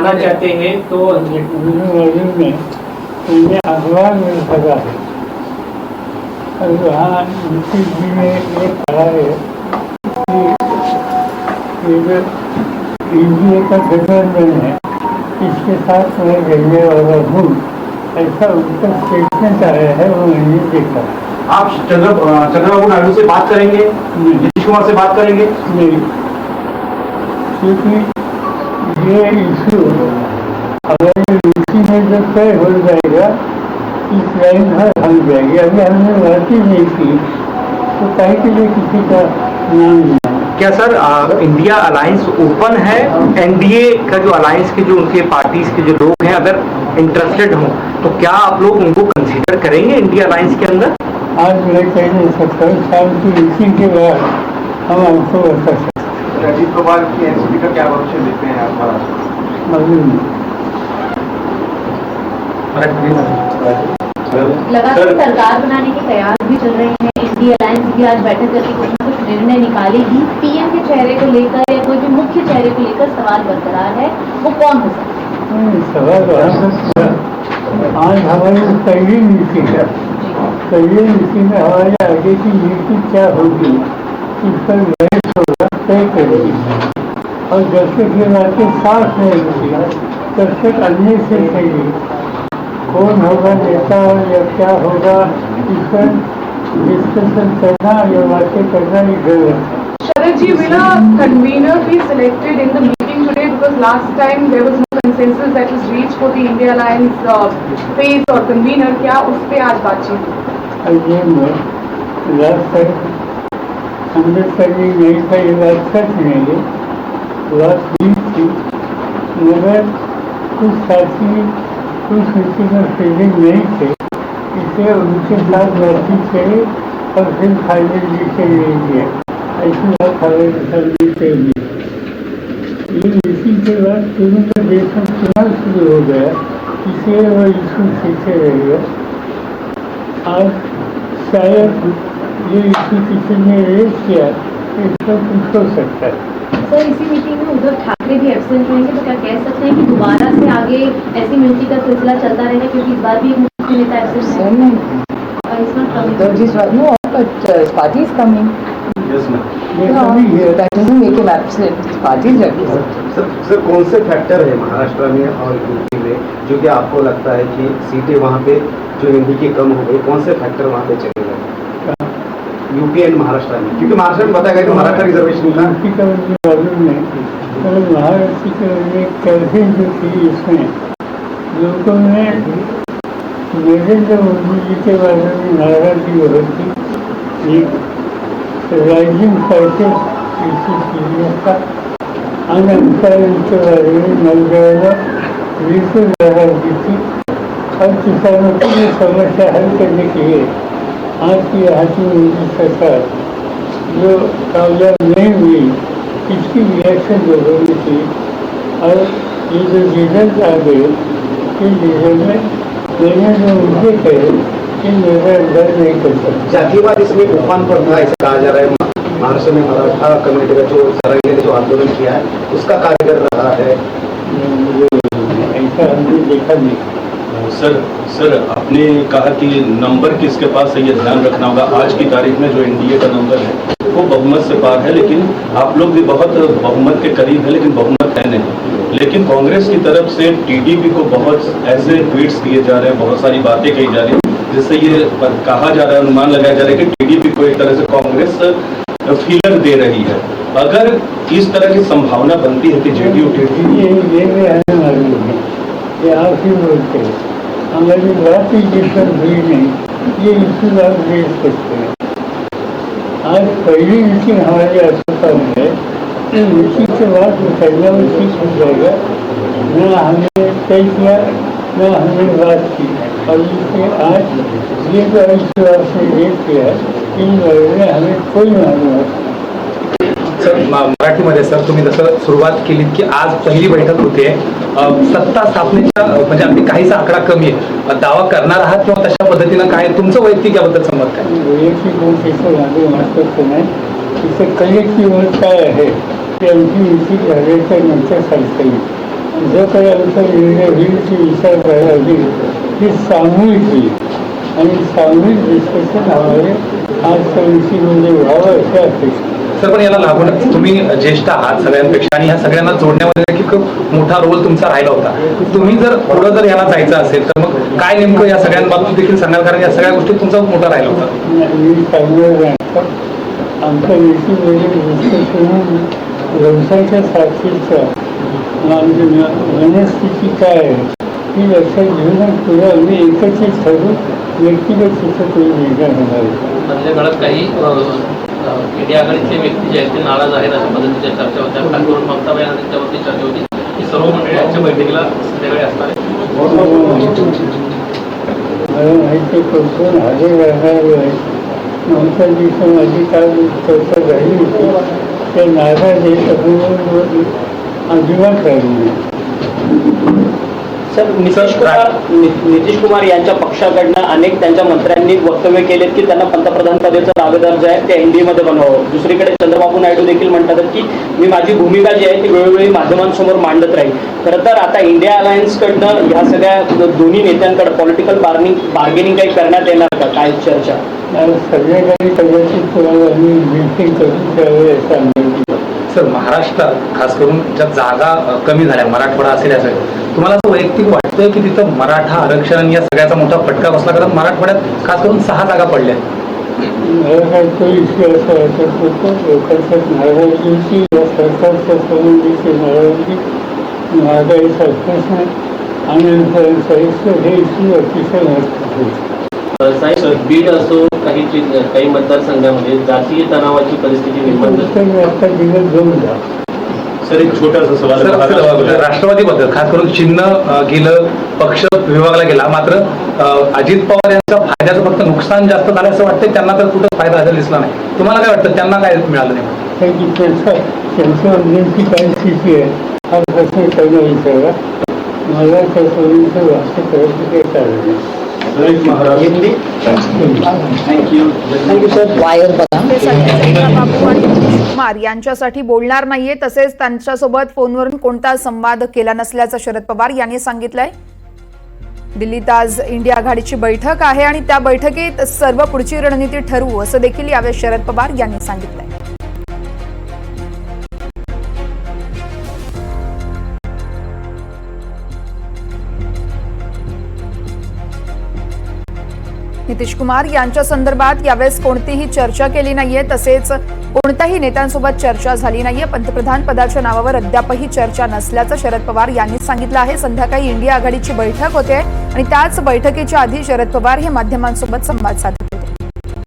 जानना चाहते हैं तो में अखबार में लगा है और वहाँ नीति जी ने ये कहा है कि जो इंडिया का गठबंधन है इसके साथ मैं रहने वाला हूँ, ऐसा उनका स्टेटमेंट आया है, वो मैंने देखा। आप चंद्रबाबू नायडू से बात करेंगे, नीतीश कुमार से बात करेंगे? नहीं, क्योंकि ये इशू हमारे नीति में जो तय हो जाएगा इस लाइन पर हम जाएंगे। अभी हमने बात ही नहीं की तो कहीं के लिए किसी का नाम नहीं। क्या सर इंडिया अलायंस ओपन है? एनडीए का जो अलायंस के जो उनके पार्टीज के जो लोग हैं अगर इंटरेस्टेड हों तो क्या आप लोग उनको कंसीडर करेंगे इंडिया अलायंस के अंदर? आज मैं कह नहीं सकता, शाम की मीटिंग के बाद हम आपको बता सकते। अजीत पवार की एनसीपी का क्या भविष्य देखते हैं आप महाराष्ट्र? मालूम नहीं। लगातार सरकार बनाने के कयास भी चल रहे हैं। इंडिया अलायंस भी आज बैठक करके कुछ न कुछ निर्णय निकालेगी। पीएम के चेहरे को लेकर या कोई भी मुख्य चेहरे को लेकर सवाल बरकरार है, वो कौन हो सकता है? सवाल आज हमारी पहली मीटिंग है, पहली मीटिंग में हमारे आगे की नीति क्या होगी इस पर बहस होगा, तय करेगी। और जब तक ये बातें साफ नहीं होती तब तक अन्य से कहेगी कौन होगा नेता या क्या होगा, इस पर डिस्कशन करना या बातें करना ही गलत है। Sharad ji, will a convener be selected in the meeting today? Because last time there was no consensus that was reached for the India Alliance phase or convener. क्या उस पे आज बातचीत हुई? ये मैं लास्ट टाइम अम्बेडकर जी नहीं था, ये बात सच नहीं है, बात हुई थी, मगर कुछ साथी कुछ नीति में फीलिंग नहीं थे, इसलिए उनके साथ बातचीत करी और फिर फाइनल डिसीजन ले लिया। ऐसी बात हमारे सामने कही। ये मीटिंग के बाद तुरंत देश में चुनाव शुरू हो गया, इसलिए वो इशू पीछे रह गया। आज शायद ये इशू किसी ने रेज किया, इस पर कुछ हो सकता है। सर, इसी मीटिंग में उद्धव ठाकरे भी एब्सेंट रहेंगे, तो क्या कह सकते हैं कि दोबारा से आगे ऐसी मिलती का सिलसिला चलता रहेगा, क्योंकि इस बार भी एक मुख्य नेता एब्सेंट है? Uddhav ji is right. No, but his party is coming. Yes, ma'am. No, that doesn't make him absent. His party is represented. Sir कौन से फैक्टर है महाराष्ट्र में और यूपी में जो कि आपको लगता है कि सीटें वहाँ पे जो एमपी की कम हो गई, कौन से फैक्टर वहाँ पे चलेगा यूपी एंड महाराष्ट्र में? क्योंकि महाराष्ट्र में बताया गया कि महाराष्ट्र रिजर्वेशन था। यूपी का मुझे मालूम नहीं, और महाराष्ट्र के कैबिनेट जो थी इसमें लोगों ने नरेंद्र मोदी जी के बारे में नाराजगी बहुत थी। राइजिंग प्राइसेस इसी चीज़ों का अनएम्प्लॉयमेंट के बारे में नौजवानों बिल्कुल नाराजगी थी, और किसानों की ये समस्या हल करने के लिए आज की यहाँ की मोदी सरकार जो कामयाब नहीं हुई, इसकी रिएक्शन लोगों ने की। और ये जो रिजल्ट आ गए, इस रिजल्ट में मैंने जो मुझे कहे कि मेरा अंदर नहीं कर सकता। जातिवाद इसमें उफान पर था ऐसा कहा जा रहा है। महाराष्ट्र में मराठा कम्युनिटी का जो सराय ने जो आंदोलन किया है उसका कार्यकर रहा है। मुझे ऐसा हमने देखा नहीं। सर आपने कहा कि नंबर किसके पास है ये ध्यान रखना होगा। आज की तारीख में जो एनडीए का नंबर है वो बहुमत से पार है, लेकिन आप लोग भी बहुत बहुमत के करीब है, लेकिन बहुमत है नहीं। लेकिन कांग्रेस की तरफ से टीडीपी को बहुत ऐसे ट्वीट्स दिए जा रहे हैं, बहुत सारी बातें कही जा रही हैं, जिससे ये कहा जा रहा है, अनुमान लगाया जा रहा है कि टीडीपी को एक तरह से कांग्रेस फीलर दे रही है। अगर इस तरह की संभावना बनती है कि जेडीयू आप ही बोलते हैं, हमारी बात ही जिसपर हुई नहीं, ये इशू आप रेज करते हैं। आज पहली मीटिंग हमारे अस्पताल में है, तो मीटिंग के बाद वो करना वो ठीक हो जाएगा। न हमने तय किया, न हमने बात की, और इसलिए आज ये जो इशू आपने रेज किया है, इन बारे में हमें कोई मालूम। सर मराठीमध्ये सर तुम्ही जसं सुरुवात केली की आज पहिली बैठक होते, सत्ता स्थापनेचा म्हणजे अगदी काहीसा आकडा कमी आहे, दावा करणार आहात किंवा तशा पद्धतीनं काय तुमचं वैयक्तिक याबद्दल मत काय? वैयक्तिक मत तिचं माझं महत्त्वाचं नाही, तिचं कलेक्टिव्ह मत काय आहे ते आमची युती झाल्याच्या नंतर सांगता येईल. जो काही आमचा निर्णय होईल ती विचारधारा होईल ती सामूहिक होईल आणि सामूहिक डिस्कशन आम्हाला आज कमिटीमध्ये व्हावं अशी अपेक्षा. सर पण याला लागून तुम्ही ज्येष्ठ आहात सगळ्यांपेक्षा आणि ह्या सगळ्यांना जोडण्यामध्ये देखील खूप मोठा रोल तुमचा राहिला होता. तुम्ही जर पुढं जर याला जायचं असेल तर मग काय नेमकं या सगळ्यांबाबतीत देखील सांगाल, कारण या सगळ्या गोष्टी तुमचा मोठा राहिला होता. मी सांगणार नाही आमच्या मीटिंगमध्ये डिस्कशन व्यवसायाच्या साक्षीचा मनस्थिती काय आहे ही लक्षात घेऊन पुढे आम्ही एकत्रित ठरवून व्यक्तिगत तिथं तुम्ही निर्णय होणार आहे. मधल्या काळात काही इंडिया आघाडीतले व्यक्ती जे आहेत ते नाराज आहेत अशा पद्धतीच्या चर्चा होत्या. खास करून ममता यांच्यावरती चर्चा होती की सर्व मंडळी आजच्या बैठकीला संध्याकाळी असणार आहे. मला माहिती कोण हजर राहणार आहे. नंतर दिवशी माझी काल चर्चा झाली होती ते नाराज आहे अजिबात राहिली नाही. सर नितीश कुमार यांच्या पक्षाकडनं अनेक त्यांच्या मंत्र्यांनी वक्तव्य केलेत की त्यांना पंतप्रधान पदाचं दावेदार जे आहे ते NDA मध्ये बनवावं. दुसरीकडे चंद्रबाबू नायडू देखील म्हणतात की मी माझी भूमिका जी आहे ती वेळोवेळी माध्यमांसमोर मांडत राहील. खरं तर आता इंडिया अलायन्सकडनं ह्या सगळ्या दोन्ही नेत्यांकडे पॉलिटिकल बार्गेनिंग काही करण्यात येणार का, काय चर्चा? सगळ्या काही कदाचित तुम्हाला आम्ही मीटिंग करून त्यावेळेस असं अंदाज. सर महाराष्ट्रात खास करून ज्या जागा कमी झाल्या मराठवाडा असेल या सगळ्या तुम्हाला असं वैयक्तिक वाटतं की तिथं मराठा आरक्षण या सगळ्याचा मोठा फटका बसला, कारण मराठवाड्यात खास करून 6 जागा पडल्या. मला काही तो इश्यू असा वाटत होतो लोकांच्या नाराजगीची या सरकारच्या संबंधीची नाराजगी महागाईचा प्रश्न आणि हे इश्यू अतिशय महत्त्वाचे. साहेब बीड असो काही मतदारसंघामध्ये जातीय तणावाची परिस्थिती निर्माण झाली. आता दिवस जाऊन जा. सर एक छोटासा सवाल सर राष्ट्रवादीबद्दल खास करून चिन्ह गेलं, पक्ष विभागला गेला, मात्र अजित पवार यांच्या फायद्याचं फक्त नुकसान जास्त झालं असं वाटतं. त्यांना तर कुठं फायदा झालेला दिसला नाही. तुम्हाला काय वाटतं त्यांना काय मिळालं नाही? त्यांच्या नेमकी काय स्थिती आहे हा प्रश्न त्यांना विचारला. मला त्या सोयीचं वास्तव करायचं काही कारण नाही. Thank you sir. वायर बघा. बाबू आणि नितीश कुमार यांच्यासाठी बोलणार नाहीये, तसेच त्यांच्यासोबत फोनवरून कोणता संवाद केला नसल्याचं शरद पवार यांनी सांगितलंय. दिल्लीत आज इंडिया आघाडीची बैठक आहे आणि त्या बैठकीत सर्व पुढची रणनीती ठरवू असं देखील यावेळी शरद पवार यांनी सांगितलंय. नितीश कुमार यांच्या संदर्भात यावेळेस कोणतीही चर्चा केली नाहीये, तसेच कोणत्याही नेत्यांसोबत चर्चा झाली नाहीये. पंतप्रधान पदाच्या नावावर अद्यापही चर्चा नसल्याचं शरद पवार यांनी सांगितलं आहे. संध्याकाळी इंडिया आघाडीची बैठक होते आणि त्याच बैठकीच्या आधी शरद पवार हे माध्यमांसोबत संवाद साधतात.